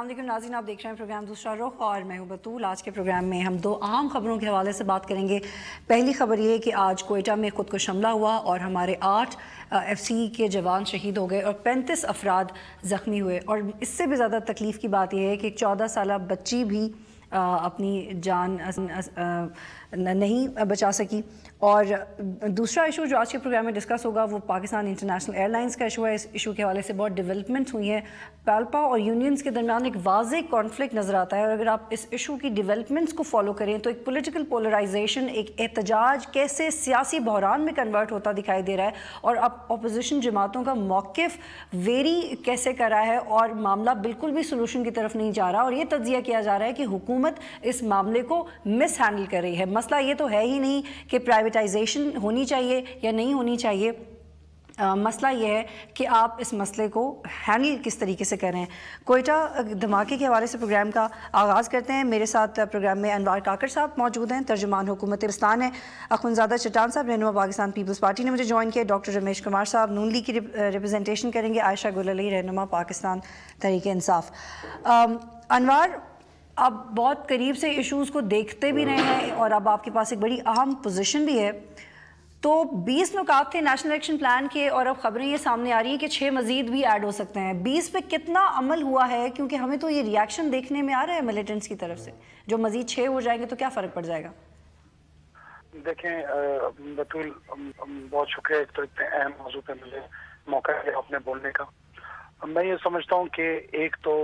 अस्सलाम वालेकुम नाज़रीन, आप देख रहे हैं प्रोग्राम दूसरा रुख और मैं हूं बतूल। आज के प्रोग्राम में हम दो अहम खबरों के हवाले से बात करेंगे। पहली खबर ये है कि आज कोयटा में खुदकुश हमला हुआ और हमारे 8 FC के जवान शहीद हो गए और 35 अफराद ज़ख्मी हुए। और इससे भी ज़्यादा तकलीफ़ की बात यह है कि एक 14 साला बच्ची भी अपनी जान नहीं बचा सकी। और दूसरा इशू जो आज के प्रोग्राम में डिस्कस होगा वो पाकिस्तान इंटरनेशनल एयरलाइंस का इशू है। इस इशू के हवाले से बहुत डेवलपमेंट्स हुई हैं। पाल्पा और यूनियंस के दरमियान एक वाज़ेह कॉन्फ्लिक्ट नज़र आता है और अगर आप इस इशू की डेवलपमेंट्स को फॉलो करें तो एक पॉलिटिकल पोलराइजेशन, एक एहतजाज कैसे सियासी बहरान में कन्वर्ट होता दिखाई दे रहा है और अब अपोजिशन जमातों का मौक़िफ़ वेरी कैसे कर रहा है और मामला बिल्कुल भी सोल्यूशन की तरफ नहीं जा रहा। और ये तज्जिया किया जा रहा है कि हुकूमत इस मामले को मिस हैंडल कर रही है। मसला ये तो है ही नहीं कि प्राइवेटाइजेशन होनी चाहिए या नहीं होनी चाहिए, मसला ये है कि आप इस मसले को हैंडल किस तरीके से करें। कोयटा धमाके के हवाले से प्रोग्राम का आगाज़ करते हैं। मेरे साथ प्रोग्राम में अनवार काकर साहब मौजूद हैं, तर्जुमान हुकूमत पाकिस्तान है। अखुनज़ादा चट्टान साहब रहनुमा पाकिस्तान पीपल्स पार्टी ने मुझे ज्वाइन किया। डॉक्टर रमेश कुमार साहब नून लीग की रिप्रेजेंटेशन करेंगे। आयशा गुल अली रहनुमा पाकिस्तान तहरीक इंसाफ। अनवार, आप बहुत करीब से इश्यूज़ को देखते भी रहे हैं और अब आपके पास एक बड़ी अहम पोजीशन भी है। तो 20 नुकात थे नेशनल एक्शन प्लान के और अब खबरें ये सामने आ रही हैं कि 6 मज़ीद भी ऐड हो सकते हैं। 20 पे कितना अमल हुआ है? क्योंकि हमें तो ये रिएक्शन देखने में आ रहा है मिलिटेंट्स की तरफ से, जो मज़ीद 6 हो जाएंगे तो क्या फ़र्क पड़ जाएगा? देखें बतूल, बहुत शुक्रिया एक तो इतने अहम मौजू पे मुझे मौका है आपने बोलने का। मैं ये समझता हूँ कि एक तो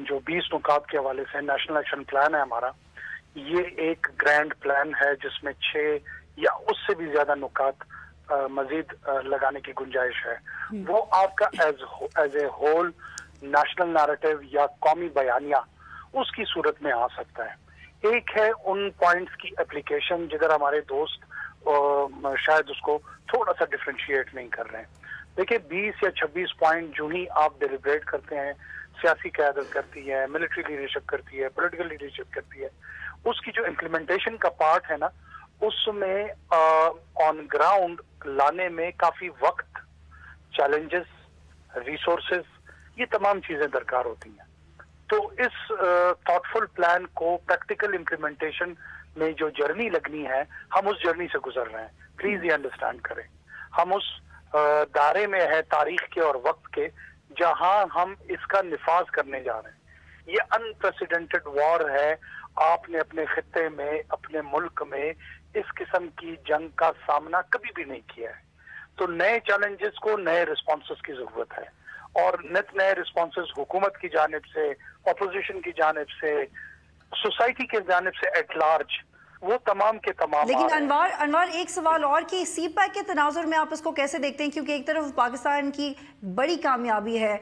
जो 20 नुकात के हवाले से नेशनल एक्शन प्लान है हमारा, ये एक ग्रैंड प्लान है जिसमें 6 या उससे भी ज्यादा नुकात मजीद लगाने की गुंजाइश है। वो आपका as a whole national narrative या कौमी बयानिया उसकी सूरत में आ सकता है। एक है उन पॉइंट्स की एप्लीकेशन जिधर हमारे दोस्त शायद उसको थोड़ा सा डिफ्रेंशिएट नहीं कर रहे हैं। देखिए 20 या 26 पॉइंट जो ही आप डिलिब्रेट करते हैं, सियासी क़यादत करती है, मिलिट्री लीडरशिप करती है, पॉलिटिकल लीडरशिप करती है, उसकी जो इम्प्लीमेंटेशन का पार्ट है ना, उसमें ऑन ग्राउंड लाने में काफी वक्त, चैलेंजेस, रिसोर्सेज, ये तमाम चीजें दरकार होती हैं। तो इस थॉटफुल प्लान को प्रैक्टिकल इम्प्लीमेंटेशन में जो जर्नी लगनी है, हम उस जर्नी से गुजर रहे हैं। प्लीज ये अंडरस्टैंड करें, हम उस दायरे में है तारीख के और वक्त के जहां हम इसका निफाज करने जा रहे हैं। ये अनप्रेसिडेंटेड वॉर है। आपने अपने खित्ते में, अपने मुल्क में इस किस्म की जंग का सामना कभी भी नहीं किया है। तो नए चैलेंजेस को, नए रिस्पॉन्सेस की जरूरत है और नित नए रिस्पॉन्सेस हुकूमत की जानिब से, अपोजिशन की जानिब से, सोसाइटी के जानिब से एट लार्ज, वो तमाम के तमाम। लेकिन अनवार एक सवाल और कि CPAC के तनाजुर में आप इसको कैसे देखते हैं? क्योंकि एक तरफ पाकिस्तान की बड़ी कामयाबी है,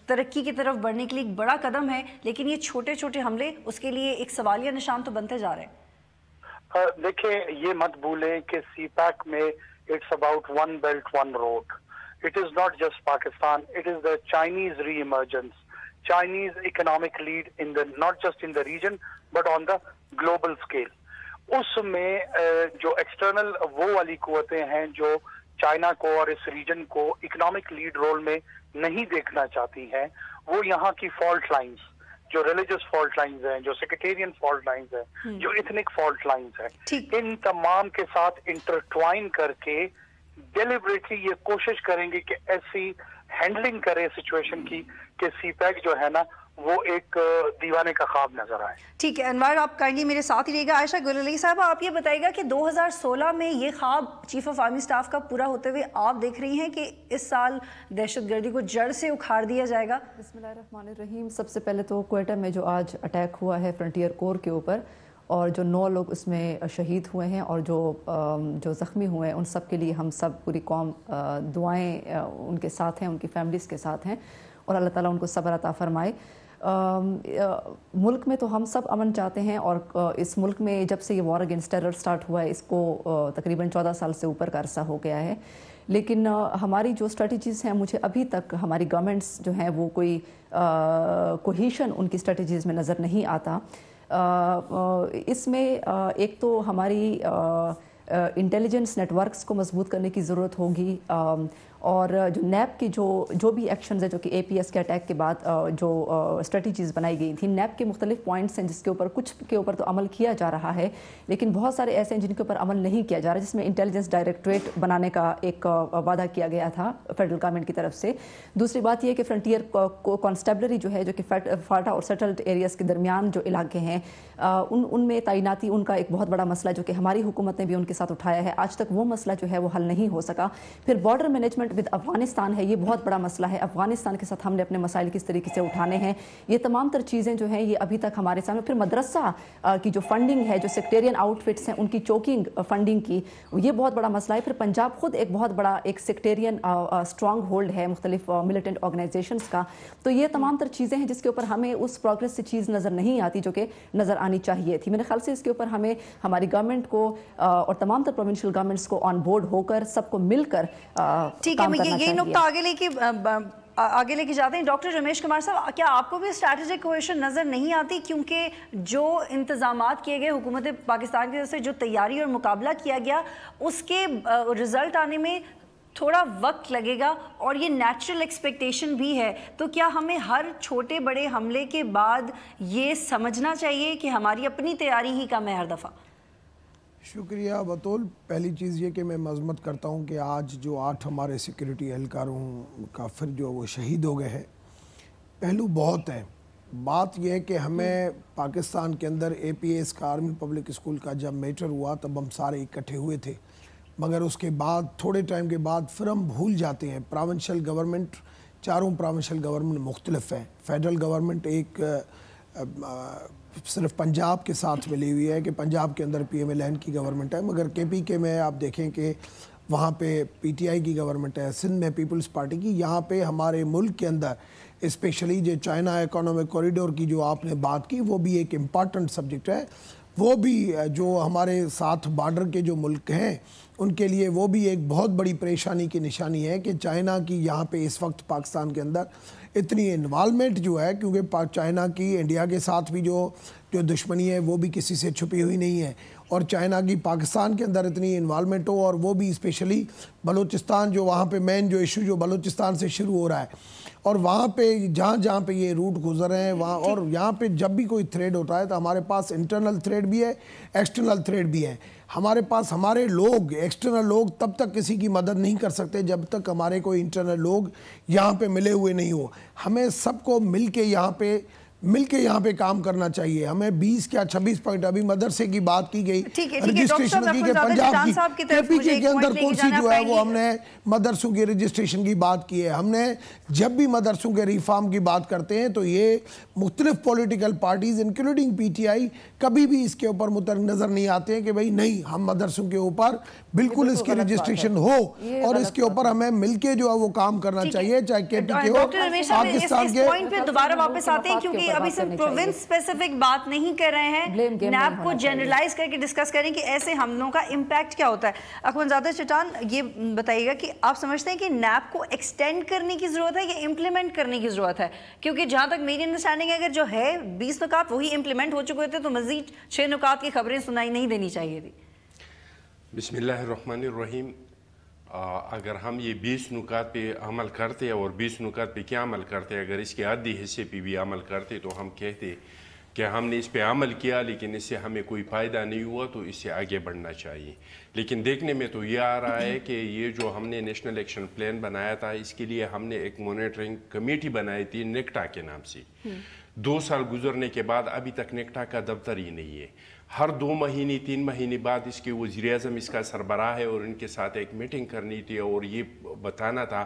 तरक्की की तरफ बढ़ने के लिए एक बड़ा कदम है, लेकिन ये छोटे छोटे हमले उसके लिए एक सवालिया निशान तो बनते जा रहे हैं। देखें, ये मत भूलें कि CPAC में it's about one belt one road. It is not just Pakistan, it is the Chinese reemergence, Chinese economic lead in the not just in the region but on the global scale. उसमें जो external वो वाली कुव्वतें हैं जो China को और इस reason को इकोनॉमिक लीड रोल में नहीं देखना चाहती हैं, वो यहाँ की फॉल्ट लाइंस, जो रिलीजियस फॉल्ट लाइंस हैं, जो सेक्रेटेरियन फॉल्ट लाइंस हैं, जो इथनिक फॉल्ट लाइंस हैं, इन तमाम के साथ इंटरट्वाइन करके डेलिबरेटली ये कोशिश करेंगे कि ऐसी हैंडलिंग करे सिचुएशन की कि CPAC जो है ना वो एक दीवाने का ख्वाब नजर आए। ठीक है अनवार, आप काइंडली मेरे साथ ही रहिएगा। आयशा गुल अली साहब, आप ये बताइएगा कि 2016 में ये ख्वाब चीफ ऑफ आर्मी स्टाफ का पूरा होते हुए आप देख रही हैं कि इस साल दहशतगर्दी को जड़ से उखाड़ दिया जाएगा? बिस्मिल्लाहिर्रहमानिर्रहीम। सबसे पहले तो कोयटा में जो आज अटैक हुआ है फ्रंटियर कोर के ऊपर और जो 9 लोग उसमें शहीद हुए हैं और जो ज़ख्मी हुए हैं, उन सब के लिए हम सब पूरी कौम दुआएं उनके साथ हैं, उनकी फैमिलीज़ के साथ हैं और अल्लाह ताला उनको सब्र अता फरमाए। मुल्क में तो हम सब अमन चाहते हैं और इस मुल्क में जब से ये वॉर अगेंस्ट टेरर स्टार्ट हुआ है, इसको तकरीबन 14 साल से ऊपर का अरसा हो गया है। लेकिन हमारी जो स्ट्रेटजीज़ हैं, मुझे अभी तक हमारी गवर्नमेंट्स जो हैं वो कोई कोहिशन उनकी स्ट्रेटजीज़ में नज़र नहीं आता। इसमें एक तो हमारी इंटेलिजेंस नेटवर्क्स को मजबूत करने की ज़रूरत होगी, और जो नैब की जो भी एक्शंस है जो कि APS के अटैक के बाद जो स्ट्रेटजीज़ बनाई गई थी, नैब के मुख्तलिफ पॉइंट्स हैं जिसके ऊपर कुछ के ऊपर तो अमल किया जा रहा है, लेकिन बहुत सारे ऐसे हैं जिनके ऊपर अमल नहीं किया जा रहा, जिसमें इंटेलिजेंस डायरेक्टरेट बनाने का एक वादा किया गया था फेडरल गवर्नमेंट की तरफ से। दूसरी बात यह है कि फ्रंटियर कॉन्स्टेबलरी जो है, जो कि फाटा और सेटल्ड एरियाज़ के दरमियान जो इलाके हैं उनमें तैनाती, उनका एक बहुत बड़ा मसला जो कि हमारी हुकूमत ने भी उनके साथ उठाया है, आज तक वो मसला जो है वो हल नहीं हो सका। फिर बॉर्डर मैनेजमेंट विद अफगानिस्तान है, ये बहुत बड़ा मसला है, अफगानिस्तान के साथ हमने अपने मसाइल किस तरीके से उठाने हैं, ये तमाम तर चीज़ें जो हैं ये अभी तक हमारे सामने। फिर मदरसा की जो फंडिंग है, जो सेक्टेरियन आउटफिट्स हैं उनकी चोकिंग फंडिंग की, ये बहुत बड़ा मसला है। फिर पंजाब खुद एक बहुत बड़ा एक सेक्टेरियन स्ट्रॉन्ग होल्ड है मुख्तलिफ मिलिटेंट ऑर्गेनाइजेशंस का। तो ये तमाम तर चीज़ें हैं जिसके ऊपर हमें उस प्रोग्रेस से चीज़ नज़र नहीं आती जो कि नज़र आनी चाहिए थी। मेरे ख्याल से इसके ऊपर हमें हमारी गवर्नमेंट को और तमाम तर प्रोविंशियल गवर्नमेंट्स को ऑन बोर्ड होकर सबको मिलकर ठीक है, यही नुकता आगे लेके जाते हैं। डॉक्टर रमेश कुमार साहब, क्या आपको भी स्ट्रैटेजिक क्वेश्चन नज़र नहीं आती, क्योंकि जो इंतजामात किए गए हुकूमत पाकिस्तान की तरफ से, जो तैयारी और मुकाबला किया गया, उसके रिजल्ट आने में थोड़ा वक्त लगेगा और ये नेचुरल एक्सपेक्टेशन भी है, तो क्या हमें हर छोटे बड़े हमले के बाद ये समझना चाहिए कि हमारी अपनी तैयारी ही कम है हर दफ़ा? शुक्रिया बतौल। पहली चीज़ ये कि मैं मज़म्मत करता हूँ कि आज जो 8 हमारे सिक्योरिटी एहलकारों का फिर जो वो शहीद हो गए हैं, पहलू बहुत हैं। बात यह है कि हमें पाकिस्तान के अंदर APS का, आर्मी पब्लिक स्कूल का जब मैटर हुआ तब हम सारे इकट्ठे हुए थे, मगर उसके बाद थोड़े टाइम के बाद फिर हम भूल जाते हैं। प्रोविंशियल गवर्नमेंट, चारों प्रोविंशियल गवर्नमेंट मुख्तलिफ है। फेडरल गवर्नमेंट एक सिर्फ पंजाब के साथ मिली हुई है कि पंजाब के अंदर PMLN की गवर्नमेंट है, मगर KPK में आप देखें कि वहाँ पे PTI की गवर्नमेंट है, सिंध में पीपल्स पार्टी की। यहाँ पे हमारे मुल्क के अंदर स्पेशली जो चाइना इकोनॉमिक कॉरिडोर की जो आपने बात की, वो भी एक इम्पॉर्टेंट सब्जेक्ट है। वो भी जो हमारे साथ बॉर्डर के जो मुल्क हैं उनके लिए वो भी एक बहुत बड़ी परेशानी की निशानी है कि चाइना की यहाँ पे इस वक्त पाकिस्तान के अंदर इतनी इन्वॉल्वमेंट जो है, क्योंकि चाइना की इंडिया के साथ भी जो दुश्मनी है वो भी किसी से छुपी हुई नहीं है, और चाइना की पाकिस्तान के अंदर इतनी इन्वॉल्वमेंट हो, और वो भी स्पेशली बलूचिस्तान, जो वहाँ पे मेन जो इशू जो बलूचिस्तान से शुरू हो रहा है, और वहाँ पे जहाँ पे ये रूट गुजर रहे हैं वहाँ, और यहाँ पे जब भी कोई थ्रेड होता है तो हमारे पास इंटरनल थ्रेड भी है, एक्सटर्नल थ्रेड भी है। हमारे पास हमारे लोग, एक्सटर्नल लोग तब तक किसी की मदद नहीं कर सकते जब तक हमारे कोई इंटरनल लोग यहाँ पे मिले हुए नहीं हो। हमें सबको मिल के यहाँ पे काम करना चाहिए। हमें 20 क्या 26 पॉइंट, अभी मदरसे की बात की गई, रजिस्ट्रेशन की पंजाब की KPK के अंदर कौन सी जो है वो हमने मदरसों की रजिस्ट्रेशन की बात की है। हमने जब भी मदरसों के रिफॉर्म की बात करते हैं तो ये मुख्तलिफ पॉलिटिकल पार्टीज इंक्लूडिंग PTI कभी भी इसके ऊपर नज़र नहीं आते हैं कि भाई नहीं, हम मदरसों के ऊपर बिल्कुल इसकी रजिस्ट्रेशन हो और इसके ऊपर हमें मिलके जो है वो काम करना चाहिए, चाहे KPK हो, पाकिस्तान के। दोबारा वापस आते हैं क्योंकि अभी सिर्फ प्रोविंस स्पेसिफिक बात नहीं कर रहे हैं, नैब को जनरलाइज करके डिस्कस करें कि ऐसे हमलों का इम्पैक्ट क्या होता है। अखवंजादा चट्टान, ये बताइएगा कि आप समझते हैं कि नैब को एक्सटेंड करने की जरूरत है या इम्प्लीमेंट करने की जरूरत है? क्योंकि जहां तक मेरी अंडरस्टैंडिंग है, अगर जो है 20 नुकात वही इम्प्लीमेंट हो चुके थे तो मजीद 6 नुकात की खबरें सुनाई नहीं देनी चाहिए थी। बिस्मिल्लाहिर्रहमानिर्रहीम। अगर हम ये 20 नुकात पे अमल करते और 20 नुकात पे क्या अमल करते, अगर इसके आधे हिस्से पे भी अमल करते तो हम कहते कि हमने इस पे अमल किया लेकिन इससे हमें कोई फ़ायदा नहीं हुआ, तो इससे आगे बढ़ना चाहिए। लेकिन देखने में तो ये आ रहा है कि ये जो हमने नेशनल एक्शन प्लान बनाया था, इसके लिए हमने एक मॉनिटरिंग कमेटी बनाई थी नेक्टा के नाम से। 2 साल गुजरने के बाद अभी तक नेक्टा का दफ्तर ही नहीं है। हर 2 महीने 3 महीने बाद इसके वज़ीर-ए-आज़म इसका सरबराह है और इनके साथ एक मीटिंग करनी थी और ये बताना था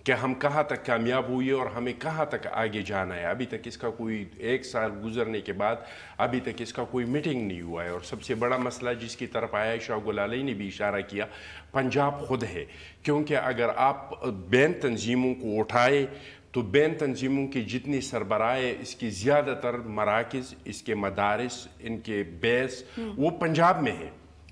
कि हम कहाँ तक कामयाब हुए और हमें कहाँ तक आगे जाना है। अभी तक इसका कोई 1 साल गुजरने के बाद अभी तक इसका कोई मीटिंग नहीं हुआ है। और सबसे बड़ा मसला जिसकी तरफ आया है, शाह गुलाली ने भी इशारा किया, पंजाब खुद है। क्योंकि अगर आप बैन तंजीमों को उठाए तो बैन तंजीमों की जितनी सरबराह, इसकी ज़्यादातर मराकज़, इसके मदारिस, इनके बेस वो पंजाब में है।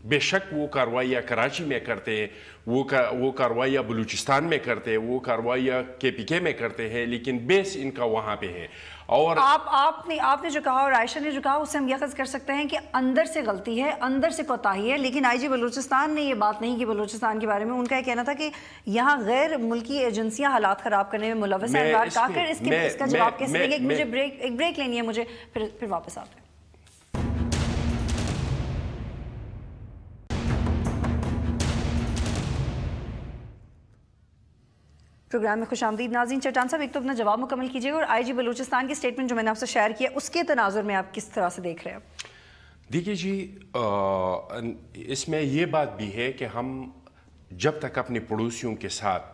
بے شک وہ کارروائیاں کراچی میں کرتے ہیں, وہ کارروائیاں بلوچستان میں کرتے ہیں, وہ کارروائیاں KPK میں کرتے ہیں, لیکن بیس ان کا وہاں پہ ہے. اور آپ نے جو کہا اور عائشہ نے جو کہا اس سے ہم یہ اخذ کر سکتے ہیں کہ اندر سے غلطی ہے, اندر سے کوتاہی ہے, لیکن IG بلوچستان نے یہ بات نہیں کی بلوچستان کے بارے میں. ان کا یہ کہنا تھا کہ یہاں غیر ملکی ایجنسیاں حالات خراب کرنے میں ملوث ہیں. انوار کاکڑ اس کا جواب کیسے دیں گے؟ مجھے ایک بریک لینی ہے مجھے, پھر واپس آتے ہیں. پروگرام میں خوش آمدید ناظرین. چٹان صاحب ایک تو اپنا جواب مکمل کیجیے گا, اور IG بلوچستان کی سٹیٹمنٹ جو میں نے آپ سے شیئر کیا اس کے تناظر میں آپ کس طرح سے دیکھ رہے ہیں؟ دیکھیے جی, اس میں یہ بات بھی ہے کہ ہم جب تک اپنے پڑوسیوں کے ساتھ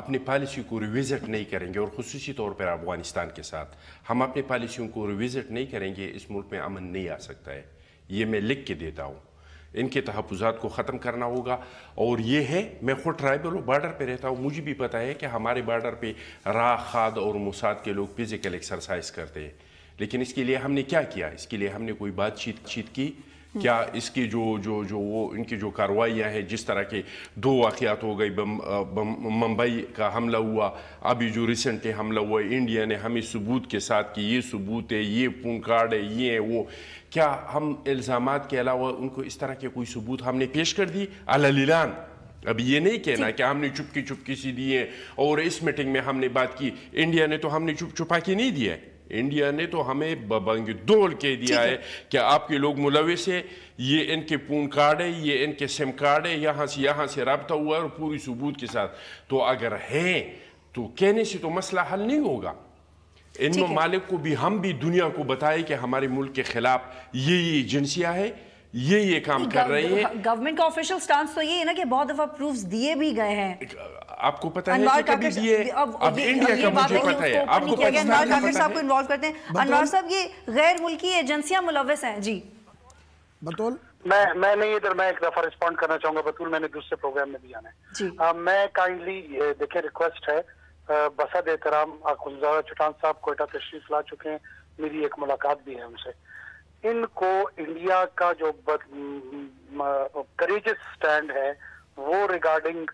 اپنی پالیسی کو ریویزٹ نہیں کریں گے, اور خصوصی طور پر افغانستان کے ساتھ ہم اپنی پالیسیوں کو ریویزٹ نہیں کریں گے, اس ملک میں امن نہیں آ سکتا ہے. یہ میں لکھ کے دیتا ہوں. ان کے تحفظات کو ختم کرنا ہوگا. اور یہ ہے, میں خود ٹرائبل ہوں, بارڈر پہ رہتا ہوں, مجھے بھی پتہ ہے کہ ہمارے بارڈر پہ کھاد اور موساد کے لوگ فزیکل ایکسرسائز کرتے ہیں. لیکن اس کے لیے ہم نے کیا کیا؟ اس کے لیے ہم نے کوئی بات چیت کی کیا؟ اس کی جو وہ ان کی جو کارروائیاں ہیں, جس طرح کے 2 واقعات ہو گئی, ممبئی کا حملہ ہوا, ابھی جو ریسنٹلی حملہ ہوا, انڈیا نے ہمیں ثبوت کے ساتھ کہ یہ ثبوت ہے, یہ فون کارڈ ہے, یہ ہے وہ, کیا ہم الزامات کے علاوہ ان کو اس طرح کے کوئی ثبوت ہم نے پیش کر دی علیلان؟ اب یہ نہیں کہنا کہ ہم نے چپکی سی دیے اور اس میٹنگ میں ہم نے بات کی. انڈیا نے تو ہم نے چھپا کے نہیں دیا ہے, انڈیا نے تو ہمیں ببنگ دول کہہ دیا ہے کہ آپ کے لوگ ملوث ہیں, یہ ان کے فون کارڈ ہے, یہ ان کے سم کارڈ ہے, یہاں سے رابطہ ہوا ہے, اور پوری ثبوت کے ساتھ. تو اگر ہیں تو کہنے سے تو مسئلہ حل نہیں ہوگا. ان ممالک کو بھی ہم بھی دنیا کو بتائے کہ ہمارے ملک کے خلاف یہ ایجنسیاں ہیں, یہ کام کر رہے ہیں. گورنمنٹ کا آفیشیل سٹانس تو یہ ہے نا کہ بہت دفعہ پروفز دیے بھی گئے ہیں. آپ کو پتہ ہے کہ کبھی دیے, اب انڈیا کا مجھے پتہ ہے, آپ کو انوار کاکڑ صاحب کو انوالو کرتے ہیں. انوار صاحب یہ غیر ملکی ایجنسیاں ملوث ہیں. جی بطول, میں نہیں ادھر, میں ایک دفعہ رسپونڈ کرنا چاہوں گا. بطول میں نے دوسرے پروگرام میں بھی آنا ہے. میں کائنڈلی دیکھیں ریکویسٹ ہے, بسد احترام اخوندزادہ چٹان صاحب کوئٹہ تشریف لا چکے ہیں, میری ایک ملاقات بھی ہے ان سے. ان کو انڈیا کا جو کریجس سٹینڈ ہے وہ ریگارڈنگ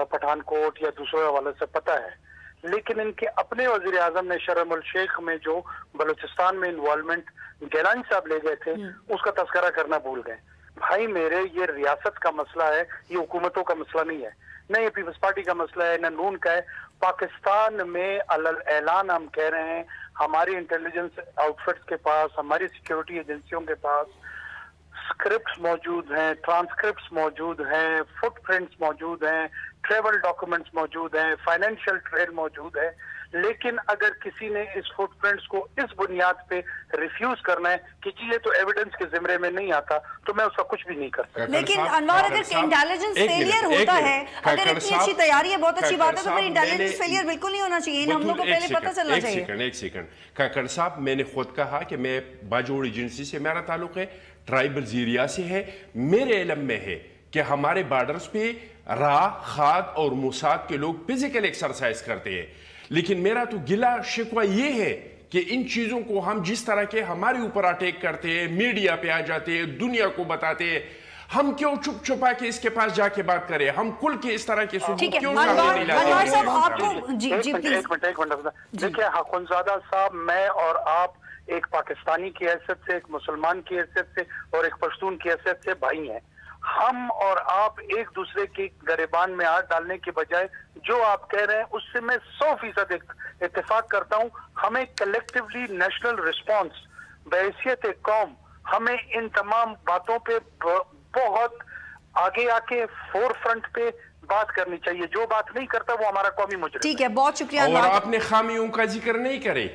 پٹھان کوٹ یا دوسرے حوالے سے پتہ ہے, لیکن ان کے اپنے وزیر اعظم نے شرم الشیخ میں جو بلوچستان میں انوالومنٹ گیلانی صاحب لے گئے تھے اس کا تذکرہ کرنا بھول گئے. بھائی میرے, یہ ریاست کا مسئلہ ہے, یہ حکومتوں کا مسئلہ نہیں ہے, نہ یہ پیپلز پارٹی کا مسئلہ ہے, نہ نون کا ہے. پاکستان میں اعلان ہم کہہ رہے ہیں, ہماری انٹیلیجنس آؤٹ فٹس کے پاس, ہماری سیکیورٹی ایجنسیوں کے پاس اسکرپٹس موجود ہیں, ٹرانسکرپٹس موجود ہیں, فٹ پرنٹس موجود ہیں, ٹریول ڈاکومنٹس موجود ہیں, فائنینشیل ٹریل موجود ہے. لیکن اگر کسی نے اس فٹ پرنٹس کو اس بنیاد پہ ریفیوز کرنا ہے کہ جی یہ تو ایویڈنس کے زمرے میں نہیں آتا, تو میں اس کا کچھ بھی نہیں کر سکتا. لیکن انوار اگر انٹیلیجنس فیلئر ہوتا ہے, اگر اتنی اچھی تیاری ہے, بہت اچھی بات ہے, تو پھر انٹیلیجنس فیلئر بالکل نہیں ہونا چاہیے. ان ہم لوگ کو پہلے پتہ چلنا چاہیے. ایک سیکنڈ کاکڑ صاحب, میں نے خود کہا کہ میں باجوڑ ایجنسی سے میرا تعلق ہے, ٹرائبل زیریا سے ہے. میرے علم میں ہے کہ ہمارے بارڈرز پہ کھاد اور موساد کے لوگ فزیکل ایکسرسائز کرتے ہیں. لیکن میرا تو گلا شکوہ یہ ہے کہ ان چیزوں کو ہم جس طرح کے ہمارے اوپر اٹیک کرتے ہیں, میڈیا پہ آ جاتے ہیں, دنیا کو بتاتے ہیں, ہم کیوں چپ چھپا کے اس کے پاس جا کے بات کریں؟ ہم کل کے اس طرح کے ثبوت کیوں سامنے نہیں لاتے؟ انوار صاحب آپ کو ایک منٹ دیکھیں اخوندزادہ صاحب, میں اور آپ ایک پاکستانی کی حیثیت سے, ایک مسلمان کی حیثیت سے اور ایک پشتون کی حیثیت سے بھائی ہیں. ہم اور آپ ایک دوسرے کی گریبان میں ہاتھ ڈالنے کے بجائے جو آپ کہہ رہے ہیں اس سے میں 100% اتفاق کرتا ہوں. ہمیں کلیکٹیولی نیشنل رسپانس بحیثیت قوم ہمیں ان تمام باتوں پہ بہت آگے آ کے فور فرنٹ پہ بات کرنی چاہیے. جو بات نہیں کرتا وہ ہمارا قومی مجرم. ٹھیک ہے, بہت شکریہ. اور آپ نے خامیوں کا ذکر نہیں کرے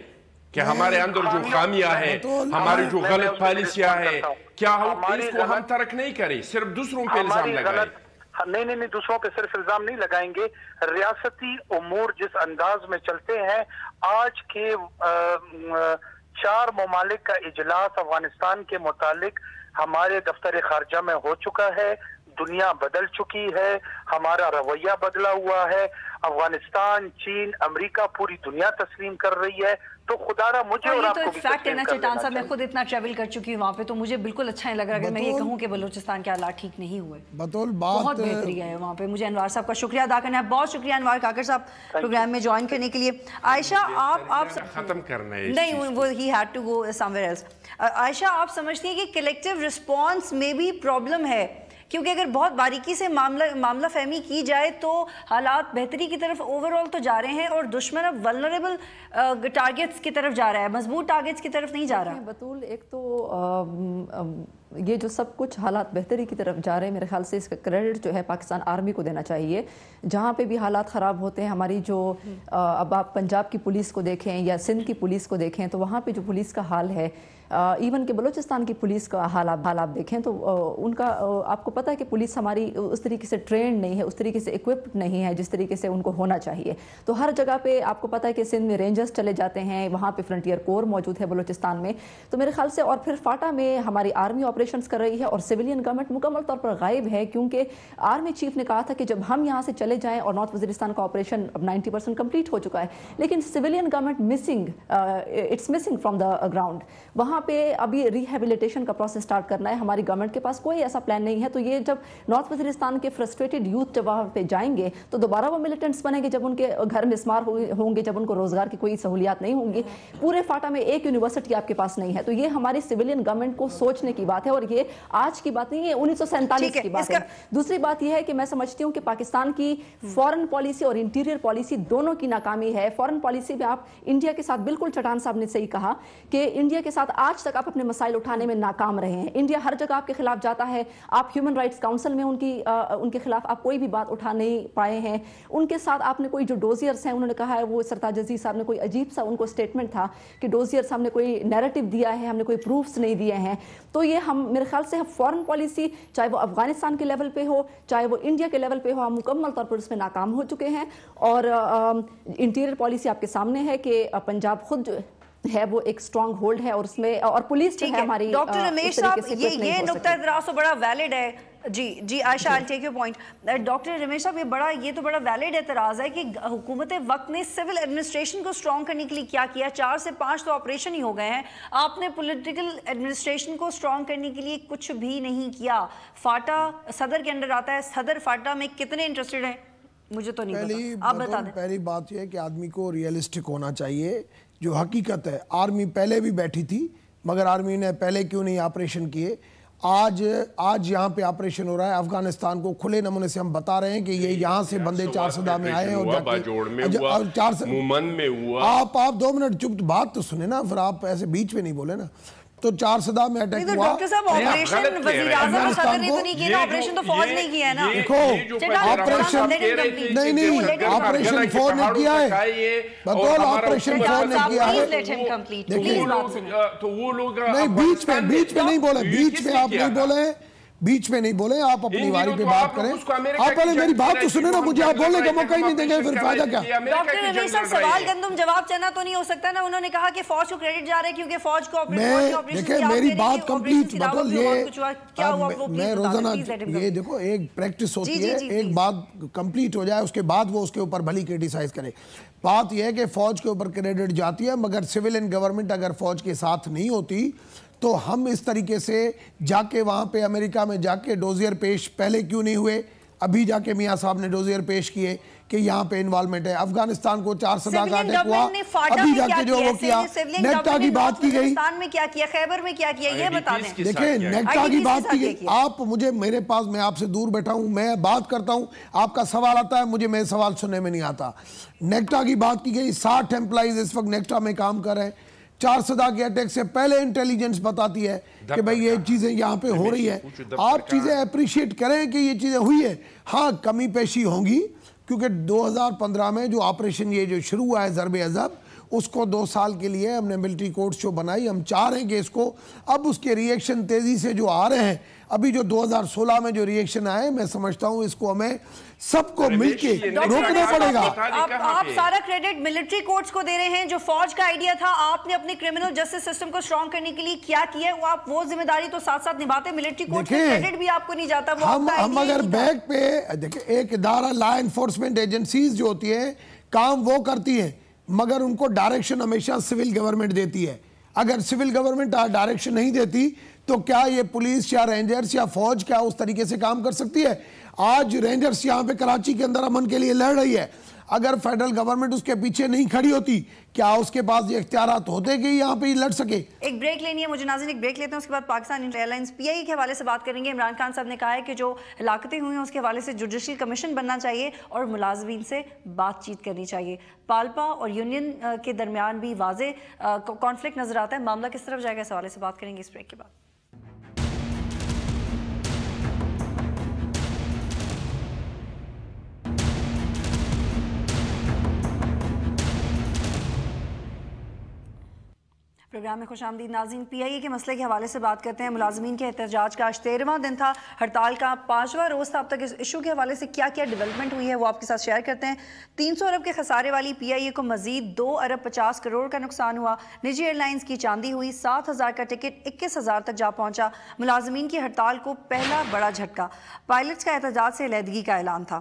کہ ہمارے اندر جو خامیاں ہیں, ہماری جو غلط پالیسیاں ہیں, کیا اس کو ہم ترک نہیں کریں, صرف دوسروں پہ الزام لگائیں؟ نہیں, دوسروں پہ صرف الزام نہیں لگائیں گے. ریاستی امور جس انداز میں چلتے ہیں, آج کے 4 ممالک کا اجلاس افغانستان کے متعلق ہمارے دفتر خارجہ میں ہو چکا ہے. दुनिया बदल चुकी है, हमारा रवैया बदला हुआ है, अफगानिस्तान, चीन, अमेरिका, पूरी दुनिया तस्लीम कर रही है। तो खुदारा मुझे और आपको भी फैक्ट है ना चट्टान साहब, मैं खुद इतना ट्रैवल कर चुकी हूँ वहाँ पे, तो मुझे बिल्कुल अच्छा नहीं लग रहा अगर मैं ये कहूँ कि बलूचिस्तान के हालात ठीक नहीं हुए। बहुत बेहतरी है वहाँ पे। मुझे अनवार साहब का शुक्रिया अदा करना है। बहुत शुक्रिया अनवार काकर साहब प्रोग्राम में ज्वाइन करने के लिए। आयशा आप खत्म करना है नहीं, वो ही had to go somewhere else. Ayesha, आप समझती हैं कि कलेक्टिव रिस्पॉन्स में भी प्रॉब्लम है? क्योंकि अगर बहुत बारीकी से मामला फहमी की जाए तो हालात बेहतरी की तरफ ओवरऑल तो जा रहे हैं और दुश्मन अब वल्नरेबल टारगेट्स की तरफ जा रहा है, मजबूत टारगेट्स की तरफ नहीं जा रहा। बतूल, एक तो ये जो सब कुछ हालात बेहतरी की तरफ जा रहे हैं, मेरे ख्याल से इसका क्रेडिट जो है पाकिस्तान आर्मी को देना चाहिए। जहाँ पे भी हालात ख़राब होते हैं, हमारी जो अब आप पंजाब की पुलिस को देखें या सिंध की पुलिस को देखें तो वहाँ पे जो पुलिस का हाल है, इवन के बलूचिस्तान की पुलिस का हाल आप देखें तो उनका आपको पता है कि पुलिस हमारी उस तरीके से ट्रेंड नहीं है, उस तरीके से इक्विप्ड नहीं है जिस तरीके से उनको होना चाहिए। तो हर जगह पे आपको पता है कि सिंध में रेंजर्स चले जाते हैं, वहाँ पे फ्रंटियर कोर मौजूद है बलूचिस्तान में। तो मेरे ख्याल से और फिर फाटा में हमारी आर्मी ऑपरेशंस कर रही है और सिविलियन गवर्नमेंट मुकम्मल तौर पर गायब है, क्योंकि आर्मी चीफ ने कहा था कि जब हम यहाँ से चले जाएँ, और नॉर्थ वज़ीरिस्तान का ऑपरेशन अब 90% कंप्लीट हो चुका है, लेकिन civilian government missing, it's missing from the ground. वहाँ पे अभी रिहेबिलिटेशन का प्रोसेस स्टार्ट करना है, हमारी गवर्नमेंट के पास कोई ऐसा प्लान नहीं है। तो ये जब नॉर्थ वज़ीरिस्तान के फ्रस्ट्रेटेड यूथ जब वहाँ पे जाएंगे तो दोबारा वो मिलिटेंट्स बनेंगे, जब उनके घर मिसमार होंगे, जब उनको रोजगार की कोई सहूलियात नहीं होंगी। पूरे फाटा में एक यूनिवर्सिटी आपके पास नहीं है। तो ये हमारी सिविलियन गवर्नमेंट को सोचने की बात है और ये आज की बात नहीं है, 1947 की बात है। दूसरी बात यह है कि मैं समझती हूँ कि पाकिस्तान की फॉरेन पॉलिसी और इंटीरियर पॉलिसी दोनों की नाकामी है। फॉरेन पॉलिसी में आप इंडिया के साथ, बिल्कुल चट्टान साहब ने सही कहा कि इंडिया के साथ आज तक आप अपने मसाइल उठाने में नाकाम रहे हैं। इंडिया हर जगह आपके खिलाफ जाता है, आप ह्यूमन राइट्स काउंसिल में उनके खिलाफ आप कोई भी बात उठा नहीं पाए हैं। उनके साथ आपने कोई जो डोजियर्स हैं, उन्होंने कहा है, वो सरताज अजीज साहब ने कोई अजीब सा उनको स्टेटमेंट था कि डोजियर्स हमने कोई नैरेटिव दिया है, हमने कोई प्रूफ्स नहीं दिए हैं। तो ये हम मेरे ख्याल से फॉरेन पॉलिसी, चाहे वो अफगानिस्तान के लेवल पे हो, चाहे वो इंडिया के लेवल पे हो, हम मुकम्मल तौर पर उसमें नाकाम हो चुके हैं। और इंटीरियर पॉलिसी आपके सामने है कि पंजाब खुद है वो एक स्ट्रॉन्ग होल्ड है और उसमें और पुलिस जो है हमारी। डॉक्टर रमेश साहब, ये नुक्ता इतराज़ तो बड़ा वैलिड है। जी Ayesha, I take your point. Doctor Ramesh साहब, ये तो बड़ा वैलिड एतराज़ है कि हुकूमत वक्त ने सिविल एडमिनिस्ट्रेशन को स्ट्रॉन्ग करने के लिए क्या किया? 4 से 5 तो ऑपरेशन ही हो गए हैं, आपने पॉलिटिकल एडमिनिस्ट्रेशन को स्ट्रॉन्ग करने के लिए कुछ भी नहीं किया। फाटा सदर के अंडर आता है, सदर फाटा में कितने इंटरेस्टेड हैं मुझे तो नहीं पता, आप बता दें। पहली बात यह है कि आदमी को रियलिस्टिक होना चाहिए। जो हकीकत है, आर्मी पहले भी बैठी थी, मगर आर्मी ने पहले क्यों नहीं ऑपरेशन किए? आज यहाँ पे ऑपरेशन हो रहा है। अफगानिस्तान को खुले नमूने से हम बता रहे हैं कि ये यहाँ से बंदे 4 सदा में आए हैं और आप 2 मिनट चुप, बात तो सुने ना, फिर आप ऐसे बीच में नहीं बोले ना। तो 4 सदा में अटैक हुआ। डॉक्टर साहब, ऑपरेशन वज़ीर-ए-आज़म और सदर ने तो नहीं किया ना, ऑपरेशन तो फौज ने किया है ना। देखो, ऑपरेशन नहीं, ऑपरेशन फौज ने किया है, बतौर ऑपरेशन फौज ने किया है। तो वो लोग नहीं, बीच में नहीं बोले, बीच में आप नहीं बोले, बीच में नहीं बोले, आप अपनी बारी पे बात करें। आप पहले मेरी बात तो सुने ना, मुझे आप बोलने का मौका ही नहीं देंगे, फिर फायदा क्या? डॉक्टर रमेश साहब, सवाल गंदुम जवाब चना तो नहीं हो सकता ना। उन्होंने कहा कि फौज को क्रेडिट जा रहा है क्योंकि फौज को देखिए मेरी बात कंप्लीट, मतलब ये मैं रोजाना ये देखो, एक प्रैक्टिस होती है, एक बात कंप्लीट हो जाए उसके बाद वो उसके ऊपर भली क्रिटिसाइज करे। बात यह है कि फौज के ऊपर क्रेडिट जाती है, मगर सिविलियन गवर्नमेंट अगर फौज के साथ नहीं होती तो हम इस तरीके से जाके वहाँ पे अमेरिका में जाके डोजियर पेश पहले क्यों नहीं हुए? अभी जाके मियाँ साहब ने डोजियर पेश किए कि यहाँ पे इन्वॉल्वमेंट है। अफगानिस्तान को 4 सदा का अटैक हुआ, अभी जाके जो वो किया, नेक्टा की बात की गई, में क्या किया, खैबर में क्या किया, ये बता दें। देखिए, नेक्टा की बात की गई, आप मुझे, मेरे पास, मैं आपसे दूर बैठा हूँ, मैं बात करता हूँ, आपका सवाल आता है, मुझे मेरे सवाल सुनने में नहीं आता। नेक्टा की बात की गई, 60 एम्प्लॉइज इस वक्त नेक्टा में काम कर रहे हैं। 4 सदा के अटैक से पहले इंटेलिजेंस बताती है कि भाई ये चीजें यहाँ पे हो रही है। आप चीजें अप्रिशिएट करें कि ये चीजें हुई है। हाँ, कमी पेशी होंगी, क्योंकि 2015 में जो ऑपरेशन ये जो शुरू हुआ है ज़र्ब-ए-अज़ब, उसको 2 साल के लिए हमने मिलिट्री कोर्ट शो बनाई। हम चाह रहे हैं कि इसको अब उसके रिएक्शन तेजी से जो आ रहे हैं, ابھی جو 2016 میں جو ریئیکشن آئے میں سمجھتا ہوں اس کو ہمیں سب کو مل کے روکنا پڑے گا. آپ سارا کریڈٹ ملٹری کورٹس کو دے رہے ہیں. جو فوج کا آئیڈیا تھا آپ نے اپنے کرمنل جسٹس سسٹم کو اسٹرانگ کرنے کے لیے کیا ہے آپ وہ ذمہ داری تو ساتھ ساتھ نبھاتے. ملٹری کورٹس کا کریڈٹ بھی آپ کو نہیں جاتا. ہم اگر بیک پہ دیکھیں ایک ادارہ لا انفورسمنٹ ایجنسیز جو ہوتی ہیں کام وہ کرتی ہیں مگر ان کو ڈائریکشن ہمیشہ سول گورنمنٹ دیتی ہے. اگر سول گورنمنٹ ڈائریکشن نہیں دیتی تو کیا یہ پولیس یا رینجرز یا فوج کیا اس طریقے سے کام کر سکتی ہے؟ آج رینجرز یہاں پہ کراچی کے اندر امن کے لیے لڑ رہی ہے. اگر فیڈرل گورنمنٹ اس کے پیچھے نہیں کھڑی ہوتی کیا اس کے پاس یہ اختیارات ہوتے کہ یہاں پہ لڑ سکے؟ ایک بریک لینی ہے مجھے ناظرین, ایک بریک لیتے ہیں. اس کے بعد پاکستان ایئر لائنز پی آئی کے حوالے سے بات کریں گے. عمران خان صاحب نے کہا ہے کہ جو ہلاکتیں ہوئی ہیں اس کے حوالے سے جوڈیشل کمیشن بننا چاہیے اور ملازمین سے بات چیت کرنی چاہیے. پالپا اور یونین کے درمیان بھی واضح کانفلکٹ نظر آتا ہے. معاملہ کس طرف جائے گا اس حوالے سے بات کریں گے اس بریک کے بعد. پروگرام میں خوش آمدید ناظرین. پی آئی اے کے مسئلے کے حوالے سے بات کرتے ہیں. ملازمین کے احتجاج کا آج 13واں دن تھا. ہڑتال کا 5واں روز تھا. اب تک اس ایشو کے حوالے سے کیا کیا ڈیولپمنٹ ہوئی ہے وہ آپ کے ساتھ شیئر کرتے ہیں. 300 ارب کے خسارے والی پی آئی اے کو مزید 2 ارب 50 کروڑ کا نقصان ہوا. نجی ایئر لائنز کی چاندی ہوئی. 7,000 کا ٹکٹ 21,000 تک جا پہنچا. ملازمین کی ہڑتال کو پہلا بڑا جھٹکا. پائلٹس کا احتجاج سے علیحدگی کا اعلان تھا.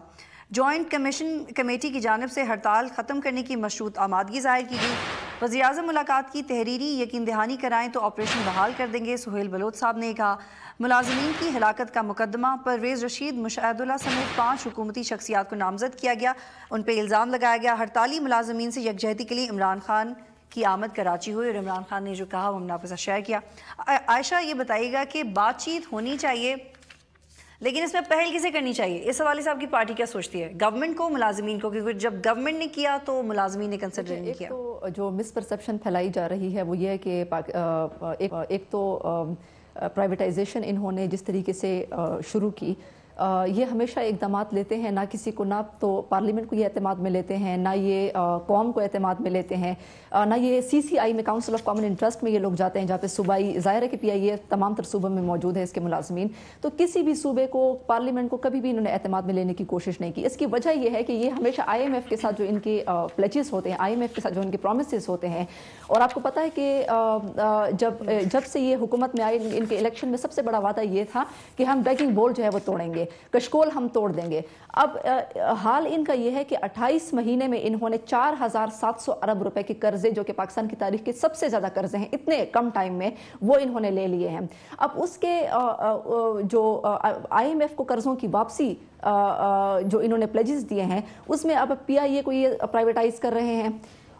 جوائنٹ کمیشن کمیٹی کی جانب سے ہڑتال ختم کرنے کی مشروط آمادگی ظاہر کی گئی. وزیراعظم ملاقات کی تحریری یقین دہانی کرائیں تو آپریشن بحال کر دیں گے, سہیل بلوچ صاحب نے کہا. ملازمین کی ہلاکت کا مقدمہ پرویز رشید, مشاہد اللہ سمیت 5 حکومتی شخصیات کو نامزد کیا گیا. ان پہ الزام لگایا گیا. ہڑتالی ملازمین سے یکجہتی کے لیے عمران خان کی آمد کراچی ہوئی اور عمران خان نے جو کہا وہ ہم نے آپ کے ساتھ شیئر کیا. عائشہ یہ بتائیے گا کہ بات چیت ہونی چاہیے لیکن اس میں پہل کسے کرنی چاہیے؟ اس حوالے سے آپ کی پارٹی کیا سوچتی ہے؟ گورنمنٹ کو, ملازمین کو؟ کیونکہ جب گورنمنٹ نے کیا تو ملازمین نے کنسیڈر نہیں کیا. تو جو مس پرسیپشن پھیلائی جا رہی ہے وہ یہ ہے کہ ایک تو پرائیویٹائزیشن انہوں نے جس طریقے سے شروع کی, یہ ہمیشہ اقدامات لیتے ہیں, نہ کسی کو, نہ تو پارلیمنٹ کو یہ اعتماد میں لیتے ہیں, نہ یہ قوم کو اعتماد میں لیتے ہیں, نہ یہ سی سی آئی میں کاؤنسل آف کامن انٹرسٹ میں یہ لوگ جاتے ہیں جہاں پہ صوبائی, ظاہر ہے کہ پی آئی اے تمام تر صوبوں میں موجود ہے اس کے ملازمین. تو کسی بھی صوبے کو, پارلیمنٹ کو کبھی بھی انہوں نے اعتماد میں لینے کی کوشش نہیں کی. اس کی وجہ یہ ہے کہ یہ ہمیشہ آئی ایم ایف کے ساتھ جو ان کے پلیچز ہوتے ہیں, آئی ایم ایف کے ساتھ جو ان کے پرومسز ہوتے ہیں, اور آپ کو پتہ ہے کہ جب سے یہ حکومت میں آئے ان کے الیکشن میں سب سے بڑا وعدہ یہ تھا کہ ہم بیکنگ بول جو ہے وہ توڑیں گے, کشکول ہم توڑ دیں گے. اب حال ان کا یہ ہے کہ 28 مہینے میں انہوں نے 4,700 ارب روپے کے قرضے, جو کہ پاکستان کی تاریخ کے سب سے زیادہ قرضے ہیں اتنے کم ٹائم میں, وہ انہوں نے لے لیے ہیں. اب اس کے جو آئی ایم ایف کو قرضوں کی واپسی جو انہوں نے پلیجز دیے ہیں اس میں اب پی آئی اے کو یہ پرائیویٹائز کر رہے ہیں,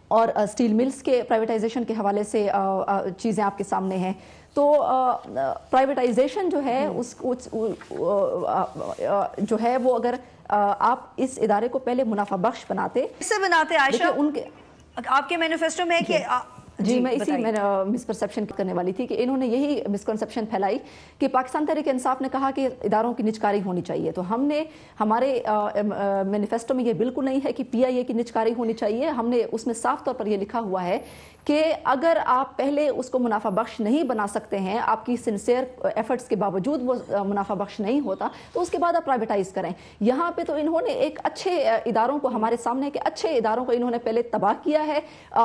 اور اسٹیل ملز کے پرائیویٹائزیشن کے حوالے سے چیزیں آپ کے سامنے ہیں. تو پرائیویٹائزیشن جو ہے جو ہے وہ اگر آپ اس ادارے کو پہلے منافع بخش بناتے, اس سے بناتے عائشہ, ان کے آپ کے مینیفیسٹو میں ہے کہ جی میں اسی میں مس پرسیپشن کرنے والی تھی کہ انہوں نے یہی مسکنسیپشن پھیلائی کہ پاکستان تحریک انصاف نے کہا کہ اداروں کی نجکاری ہونی چاہیے. تو ہم نے ہمارے مینیفیسٹو میں یہ بالکل نہیں ہے کہ پی آئی اے کی نجکاری ہونی چاہیے. ہم نے اس میں صاف طور پر یہ لکھا ہوا ہے کہ اگر آپ پہلے اس کو منافع بخش نہیں بنا سکتے ہیں, آپ کی سنسیئر ایفرٹس کے باوجود وہ منافع بخش نہیں ہوتا, تو اس کے بعد آپ پرائیویٹائز کریں. یہاں پہ تو انہوں نے ایک اچھے اداروں کو, ہمارے سامنے کہ اچھے اداروں کو انہوں نے پہلے تباہ کیا ہے,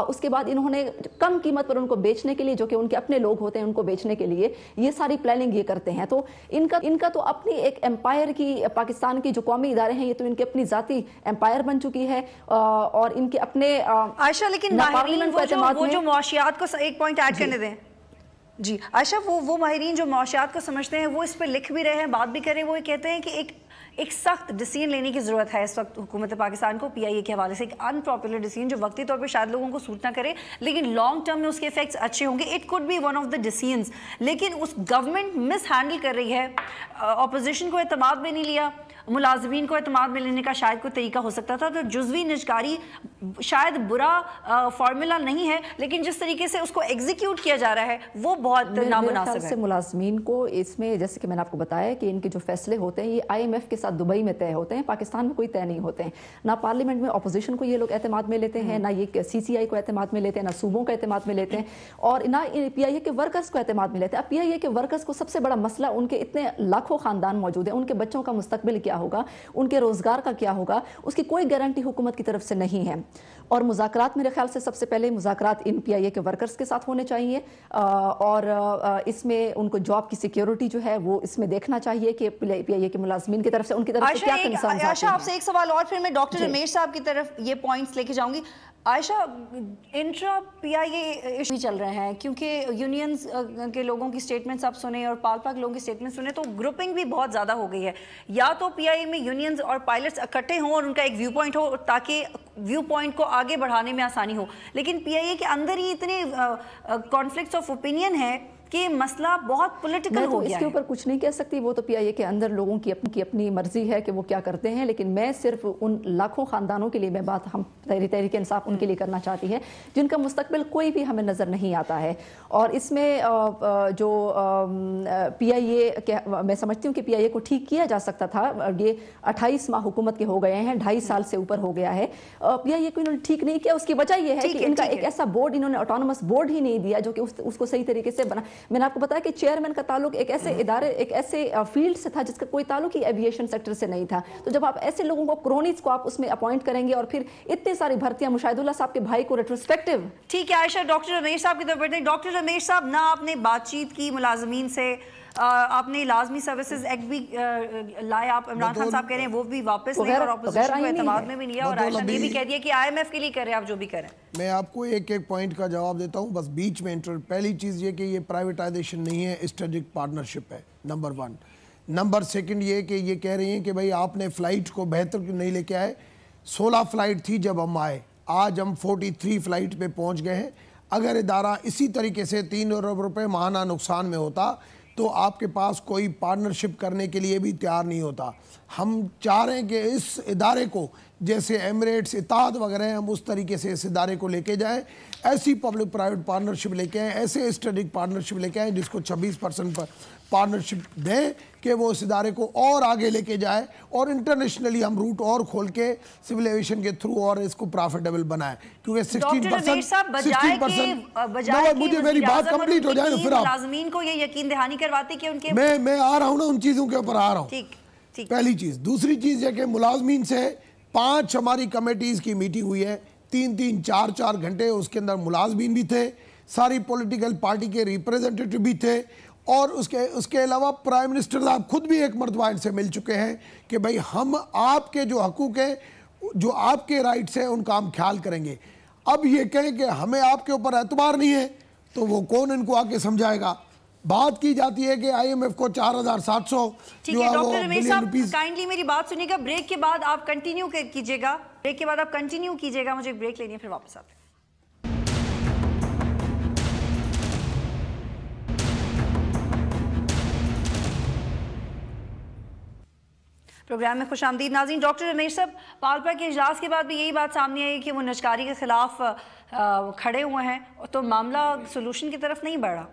اس کے بعد انہوں نے کم قیمت پر ان کو بیچنے کے لیے, جو کہ ان کے اپنے لوگ ہوتے ہیں ان کو بیچنے کے لیے یہ ساری پلاننگ یہ کرتے ہیں. تو ان کا تو اپنی ایک ایمپائر کی, پاکستان کی جو قومی ادارے ہیں یہ تو ان کے اپنی ذاتی ایمپائر بن چکی ہے, اور ان کے اپنے عائشہ لیکن ماہرین وہ جو معاشیات کو ایک پوائنٹ ایڈ کرنے دیں. جی عائشہ, وہ ماہرین جو معاشیات کو سمجھتے ہیں وہ اس پہ لکھ بھی رہے ہیں, بات بھی کریں, وہ کہتے ہیں کہ ایک سخت ڈیسیژن لینے کی ضرورت ہے اس وقت حکومت پاکستان کو پی آئی اے کے حوالے سے. ایک ان پاپولر ڈیسیژن جو وقتی طور پہ شاید لوگوں کو سوٹ نہ کرے لیکن لانگ ٹرم میں اس کے ایفیکٹس اچھے ہوں گے. It could be one of the decisions, لیکن اس گورنمنٹ مس ہینڈل کر رہی ہے. اپوزیشن کو اعتماد میں نہیں لیا, ملازمین کو اعتماد میں لینے کا شاید کوئی طریقہ ہو سکتا تھا. تو جزوی نجکاری शायद बुरा फार्मूला नहीं है, लेकिन जिस तरीके से उसको एग्जीक्यूट किया जा रहा है वो बहुत नामुनासिब है। मुलाजमीन को इसमें, जैसे कि मैंने आपको बताया कि इनके जो फैसले होते हैं ये IMF के साथ दुबई में तय होते हैं, पाकिस्तान में कोई तय नहीं होते हैं। ना पार्लियामेंट में अपोजिशन को ये लोग एतमाद में लेते हैं, ना ये CCI को एतमाद में लेते हैं, ना सूबों को एतमाद में लेते हैं, और ना PIA के वर्कर्स को एतमाद में लेते हैं। अब PIA के वर्कर्स को सबसे बड़ा मसला, उनके इतने लाखों खानदान मौजूद हैं, उनके बच्चों का मुस्तकबिल क्या होगा, उनके रोजगार का क्या होगा, उसकी कोई गारंटी हुकूमत की तरफ से नहीं है। और मुज़ाकरात मेरे ख्याल से सबसे पहले मुज़ाकरात इन PIA के वर्कर्स के साथ होने चाहिए, और इसमें उनको जॉब की सिक्योरिटी जो है वो इसमें देखना चाहिए कि PIA के मुलाजमीन की तरफ से उनकी तरफ से क्या कंसर्न्स। आयशा, आपसे एक सवाल और, फिर मैं डॉक्टर रमेश साहब की तरफ ये पॉइंट्स लेके जाऊंगी। आयशा, इंट्रा PIA इशू चल रहे हैं क्योंकि यूनियंस के लोगों की स्टेटमेंट्स आप सुने और पालपा के लोगों की स्टेटमेंट सुने तो ग्रुपिंग भी बहुत ज़्यादा हो गई है। या तो PIA में यूनियंस और पायलट्स इकट्ठे हों और उनका एक व्यू पॉइंट हो ताकि व्यू पॉइंट को आगे बढ़ाने में आसानी हो, लेकिन PIA के अंदर ही इतने कॉन्फ्लिक्ट्स ऑफ ओपिनियन है कि मसला बहुत पॉलिटिकल हो गया है। इसके ऊपर कुछ नहीं कह सकती, वो तो PIA के अंदर लोगों की अपनी मर्जी है कि वो क्या करते हैं, लेकिन मैं सिर्फ उन लाखों खानदानों के लिए मैं बात हम तहरीक इंसाफ उनके लिए करना चाहती है जिनका मुस्तकबिल कोई भी हमें नज़र नहीं आता है। और इसमें जो PIA के, मैं समझती हूँ कि PIA को ठीक किया जा सकता था। ये 28 माह हुकूमत के हो गए हैं, 2.5 साल से ऊपर हो गया है। PIA को इन्होंने ठीक नहीं किया, उसकी वजह यह है कि इनका एक ऐसा बोर्ड, इन्होंने ऑटोनमस बोर्ड ही नहीं दिया जो कि उसको सही तरीके से बना। मैंने आपको बताया कि चेयरमैन का ताल्लुक एक ऐसे इदारे, एक ऐसे फील्ड से था जिसका कोई ताल्लुक ही एविएशन सेक्टर से नहीं था। तो जब आप ऐसे लोगों को, क्रोनीज को आप उसमें अपॉइंट करेंगे और फिर इतनी सारी भर्तियां, मुशाहिदुल्लाह साहब के भाई को रेट्रोस्पेक्टिव। ठीक है आयशा, डॉक्टर रमेश साहब की तरफ बढ़ते हैं। डॉक्टर रमेश साहब, ना आपने बातचीत की मुलाजमीन से, आपने लाजमी सर्विसेज एक्ट भी लाया, आप इमरान खान साहब कह रहे हैं वो भी वापस लें और ऑपोजिशन को एतमाद में भी लिया, और आयशा ने भी कह दिया कि IMF के लिए करें, आप जो भी करें। मैं आपको एक एक पॉइंट का जवाब देता हूं, बस बीच में पहली चीज़ ये कि ये प्राइवेटाइजेशन नहीं है, स्ट्रेटेजिक पार्टनरशिप है, नंबर 1। नंबर 2 ये कि ये कह रही हैं कि भाई आपने फ़्लाइट को बेहतर नहीं लेके आए। 16 फ़्लाइट थी जब हम आए, आज हम 43 फ़्लाइट पे पहुंच गए हैं। अगर इदारा इसी तरीके से 3 अरब रुपये माहाना नुकसान में होता तो आपके पास कोई पार्टनरशिप करने के लिए भी तैयार नहीं होता। हम चाह रहे हैं कि इस इदारे को, जैसे एमिरेट्स, इत्तेहाद वगैरह, हम उस तरीके से इस इदारे को लेके जाएं, ऐसी पब्लिक प्राइवेट पार्टनरशिप लेके आएँ, ऐसे स्ट्रेटेजिक पार्टनरशिप लेके आएँ जिसको 26% पर पार्टनरशिप दें कि वो इस इदारे को और आगे लेके जाए, और इंटरनेशनली हम रूट और खोल के सिविल एविएशन के थ्रू और इसको प्रॉफिटेबल बनाए, क्योंकि 16% मुझे मेरी बात कंप्लीट हो जाए ना, फिर मुलाज़मीन को ये यकीन दहानी करवाते कि उनके, मैं आ रहा हूँ ना उन चीज़ों के ऊपर आ रहा हूँ। पहली चीज़। दूसरी चीज़ है कि मुलाजमीन से 5 हमारी कमेटीज़ की मीटिंग हुई है, 3-3, 4-4 घंटे, उसके अंदर मुलाजमीन भी थे, सारी पॉलिटिकल पार्टी के रिप्रेजेंटेटिव भी थे, और उसके अलावा प्राइम मिनिस्टर साहब खुद भी एक मरतबा इनसे मिल चुके हैं कि भाई हम आपके जो हकूक़ हैं, जो आपके राइट्स हैं, उनका हम ख्याल करेंगे। अब ये कहें कि हमें आपके ऊपर एतबार नहीं है, तो वो कौन इनको आके समझाएगा। बात की जाती है कि IMF को 4700 जो है वो बिलियन रुपीस। काइंडली मेरी बात सुनिएगा, ब्रेक के बाद आप कंटिन्यू कीजिएगा, मुझे एक ब्रेक लेनी है, फिर वापस आते हैं। प्रोग्राम में खुश आमदीद नाज़रीन। डॉक्टर रमेश साहब, पालपा के इजलास के बाद भी यही बात सामने आई कि वो नजकारी के खिलाफ खड़े हुए हैं, तो मामला सोल्यूशन की तरफ नहीं बढ़ा।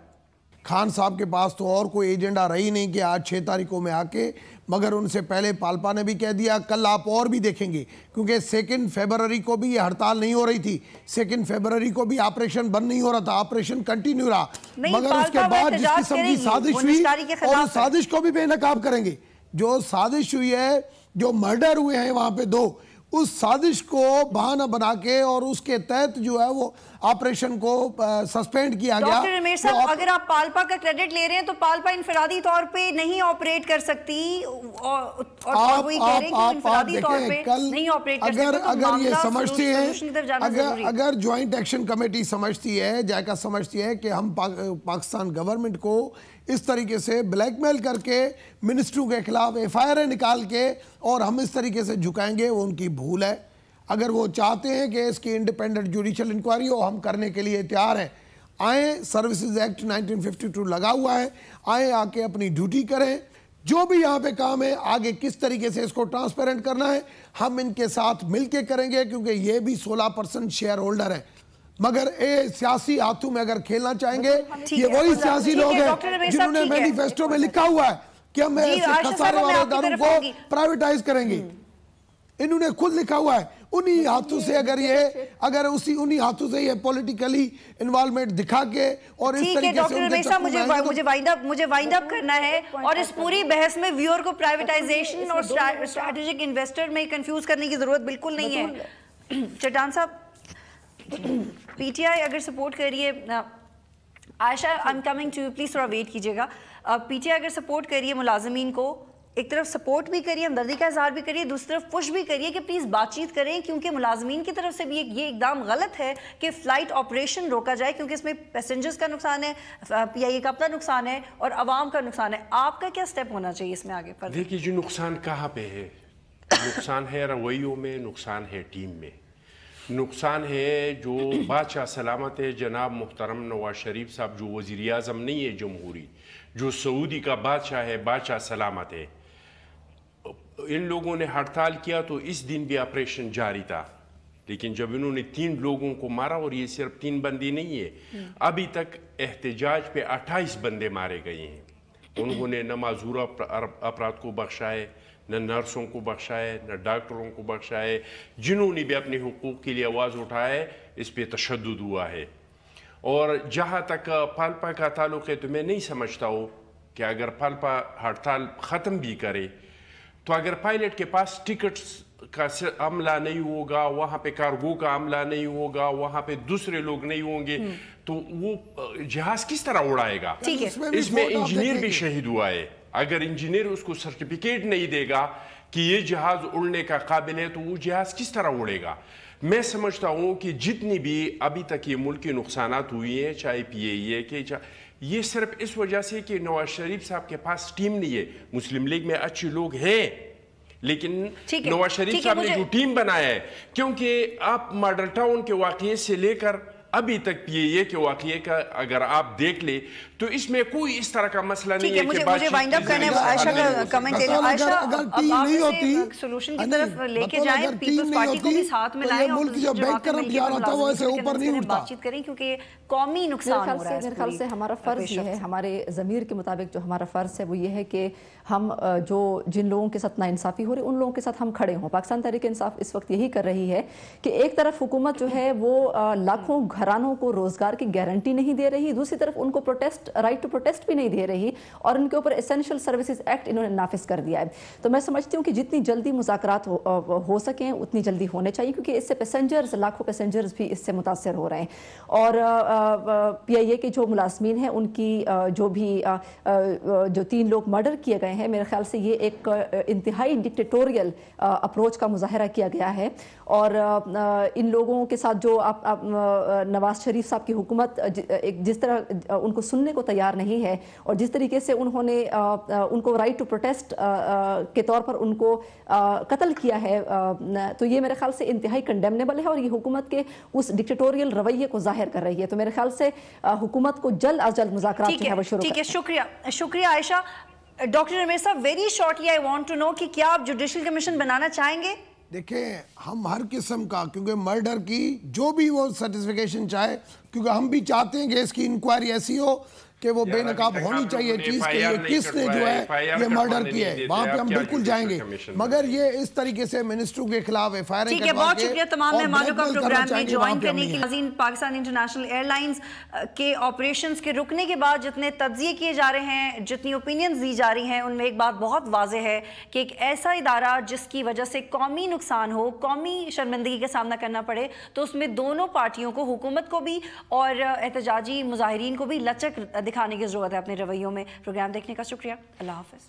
खान साहब के पास तो और कोई एजेंडा रही नहीं कि आज 6 तारीखों में आके, मगर उनसे पहले पालपा ने भी कह दिया कल आप और भी देखेंगे, क्योंकि 2 फरवरी को भी ये हड़ताल नहीं हो रही थी, 2 फरवरी को भी ऑपरेशन बंद नहीं हो रहा था, ऑपरेशन कंटिन्यू रहा, मगर उसके बाद जिस किस्म की साजिश हुई, और उस साजिश को भी बेनकाब करेंगे। जो साजिश हुई है, जो मर्डर हुए हैं वहां पे 2, उस साजिश को बहाना बना के और उसके तहत जो है वो ऑपरेशन को सस्पेंड किया गया। डॉक्टर रमेश साहब, अगर आप पालपा का क्रेडिट ले रहे हैं तो पालपा इंफरादी तौर पे नहीं ऑपरेट कर सकती, और वही कह रहे हैं कि इंफरादी तौर पे नहीं ऑपरेट कर सकती। अगर ये समझती है, अगर ज्वाइंट एक्शन कमेटी समझती है, जायका समझती है कि हम पाकिस्तान गवर्नमेंट को इस तरीके से ब्लैकमेल करके मिनिस्ट्रों के खिलाफ FIR निकाल के और हम इस तरीके से झुकाएंगे, वो उनकी भूल है। अगर वो चाहते हैं कि इसकी इंडिपेंडेंट जुडिशल इंक्वायरी हो, हम करने के लिए तैयार हैं। आए, सर्विसेज एक्ट 1952 लगा हुआ है, आए आके अपनी ड्यूटी करें, जो भी यहाँ पे काम है आगे किस तरीके से इसको ट्रांसपेरेंट करना है हम इनके साथ मिलके करेंगे, क्योंकि ये भी 16% शेयर होल्डर है। मगर ये सियासी हाथों में अगर खेलना चाहेंगे, ये वही सियासी लोग हैं जिन्होंने मैनिफेस्टो में लिखा हुआ है कि हम ऐसे खसारे वाले इदारों को प्राइवेटाइज करेंगे। इन्होंने खुद लिखा हुआ है। उन्हीं हाथों से उन्हीं हाथों से ये पॉलिटिकली इन्वॉल्वमेंट दिखा के और इस तरीके से डॉक्टर रमीज़ साहब मुझे वाइंड अप करना है और इस पूरी बहस में व्यूअर को प्राइवेटाइजेशन और स्ट्रैटेजिक इन्वेस्टर में कंफ्यूज करने की जरूरत बिल्कुल नहीं है। चट्टान साहब, पीटीआई अगर सपोर्ट कर रही है, Ayesha I am coming to you, please थोड़ा वेट कीजिएगा। पीटीआई अगर सपोर्ट कर रही है मुलाजमीन को, एक तरफ सपोर्ट भी करिए, हमदर्दी का इजहार भी करिए, दूसरी तरफ पुश भी करिए कि प्लीज़ बातचीत करें, क्योंकि मुलाजमीन की तरफ से भी ये एकदम गलत है कि फ़्लाइट ऑपरेशन रोका जाए, क्योंकि इसमें पैसेंजर्स का नुकसान है, पीआईए का अपना नुकसान है और आवाम का नुकसान है। आपका क्या स्टेप होना चाहिए इसमें आगे पर? देखिए जी, नुकसान कहाँ पे है? नुकसान है रवैयों में, नुकसान है टीम में, नुकसान है जो बादशाह सलामत है जनाब मुहतरम नवाज शरीफ साहब, जो वज़ीर आज़म नहीं है जमहूरी, जो सऊदी का बादशाह है, बादशाह सलामत है। इन लोगों ने हड़ताल किया तो इस दिन भी ऑपरेशन जारी था, लेकिन जब इन्होंने 3 लोगों को मारा, और ये सिर्फ 3 बंदे नहीं है, अभी तक एहतजाज पे 28 बंदे मारे गए हैं। उन्होंने न माजूर अपराध को बख्शा है, न नर्सों को बख्शा है, न डॉक्टरों को बख्शा है। जिन्होंने भी अपने हुकूक के लिए आवाज़ उठाया है, इस पर तशद्दुद हुआ है। और जहाँ तक पलपा का ताल्लुक़ है, तो मैं नहीं समझता हो कि अगर पलपा हड़ताल ख़त्म भी करे तो अगर पायलट के पास टिकट्स का अमला नहीं होगा, वहाँ पे कार्गो का अमला नहीं होगा, वहाँ पे दूसरे लोग नहीं होंगे, तो वो जहाज किस तरह उड़ाएगा? इसमें इंजीनियर भी शहीद हुआ है। अगर इंजीनियर उसको सर्टिफिकेट नहीं देगा कि ये जहाज उड़ने का काबिल है, तो वो जहाज किस तरह उड़ेगा? मैं समझता हूँ कि जितनी भी अभी तक ये मुल्क के नुकसानात हुए हैं, चाहे पीएए के, ये सिर्फ इस वजह से कि नवाज शरीफ साहब के पास टीम नहीं है। मुस्लिम लीग में अच्छे लोग हैं, लेकिन नवाज शरीफ साहब ने जो टीम बनाया है, क्योंकि आप मॉडल टाउन के वाक़ये से लेकर अभी तक पीएए के वाक़ये का अगर आप देख ले, तो इसमें कोई इस तरह का मसला नहीं है कि मुझे वाइंड अप करने आयशा का कमेंट ले लो। आयशा, अब आप इसे सोल्यूशन की तरफ लेके जाएं, पीपल्स पार्टी को भी साथ में लाएं और बातचीत करें, क्योंकि कौमी नुकसान हो रहा है। मेरे ख्याल से हमारा फ़र्ज़ ये है, हमारे ज़मीर के मुताबिक जो हमारा फ़र्ज़ है वो ये है कि हम जो जिन लोगों के साथ नाइंसाफ़ी हो रही है उन लोगों के साथ हम खड़े हों। पाकिस्तान तहरीक इंसाफ इस वक्त यही कर रही है कि एक तरफ हुकूमत जो है वो लाखों घरानों को रोज़गार की गारंटी नहीं दे रही, दूसरी तरफ उनको राइट टू प्रोटेस्ट भी नहीं दे रही, और उनके ऊपर एसेंशियल सर्विसेज एक्ट इन्होंने नाफिज कर दिया है। तो मैं समझती हूँ कि जितनी जल्दी मुज़ाकरात हो सकें उतनी जल्दी होने चाहिए, क्योंकि इससे पैसेंजर्स, लाखों पैसेंजर्स भी इससे मुतासर हो रहे हैं। और पीआईए के जो मुलाजमीन हैं उनकी जो 3 लोग मर्डर किए गए हैं, मेरे ख्याल से ये एक इंतहाई डिक्टेटोरियल अप्रोच का मुजाहरा किया गया है। और इन लोगों के साथ जो नवाज शरीफ साहब की हुकूमत जिस तरह उनको सुनने को तैयार नहीं है, और जिस तरीके से उन्होंने उनको राइट टू प्रोटेस्ट के तौर पर उनको कत्ल किया है, तो ये मेरे ख्याल से इंतहाई कंडेमनेबल है और ये हुकूमत के उस डिक्टेटोरियल रवैये को जाहिर कर रही है। तो मेरे ख्याल से हुकूमत को जल्द अज जल्द मुज़ाकरात जो है वो शुरू। ठीक है, शुक्रिया Ayesha. Doctor Rameez sahab, very shortly I want to know कि क्या आप जुडिशल कमीशन बनाना चाहेंगे? देखें, हम हर किस्म का, क्योंकि मर्डर की जो भी वो सर्टिफिकेशन चाहे, क्योंकि हम भी चाहते हैं कि इसकी इंक्वायरी ऐसी हो कि वो बेनकाब होनी चाहिए चीज के लिए किसने जो है ये मर्डर किया है, वहां पे हम बिल्कुल जाएंगे। मगर ये इस तरीके से मिनिस्टरों के खिलाफ एफआईआर ठीक है। बहुत शुक्रिया तमाम मेहमानों का प्रोग्राम में ज्वाइन करने के लिए। पाकिस्तान इंटरनेशनल एयरलाइंस के ऑपरेशंस के रुकने के बाद जितने तज्जिए किए जा रहे हैं, जितनी ओपिनियंस दी जा रही हैं, उनमें एक बात बहुत वाज़ेह है कि एक ऐसा इदारा जिसकी वजह से कौमी नुकसान हो, कौमी शर्मिंदगी का सामना करना पड़े, तो उसमें दोनों पार्टियों को, हुकूमत को भी और एहतजाजी मुजाहिरीन को भी लचक दिखाने की ज़रूरत है अपने रवैयों में। प्रोग्राम देखने का शुक्रिया। अल्लाह हाफ़िज़।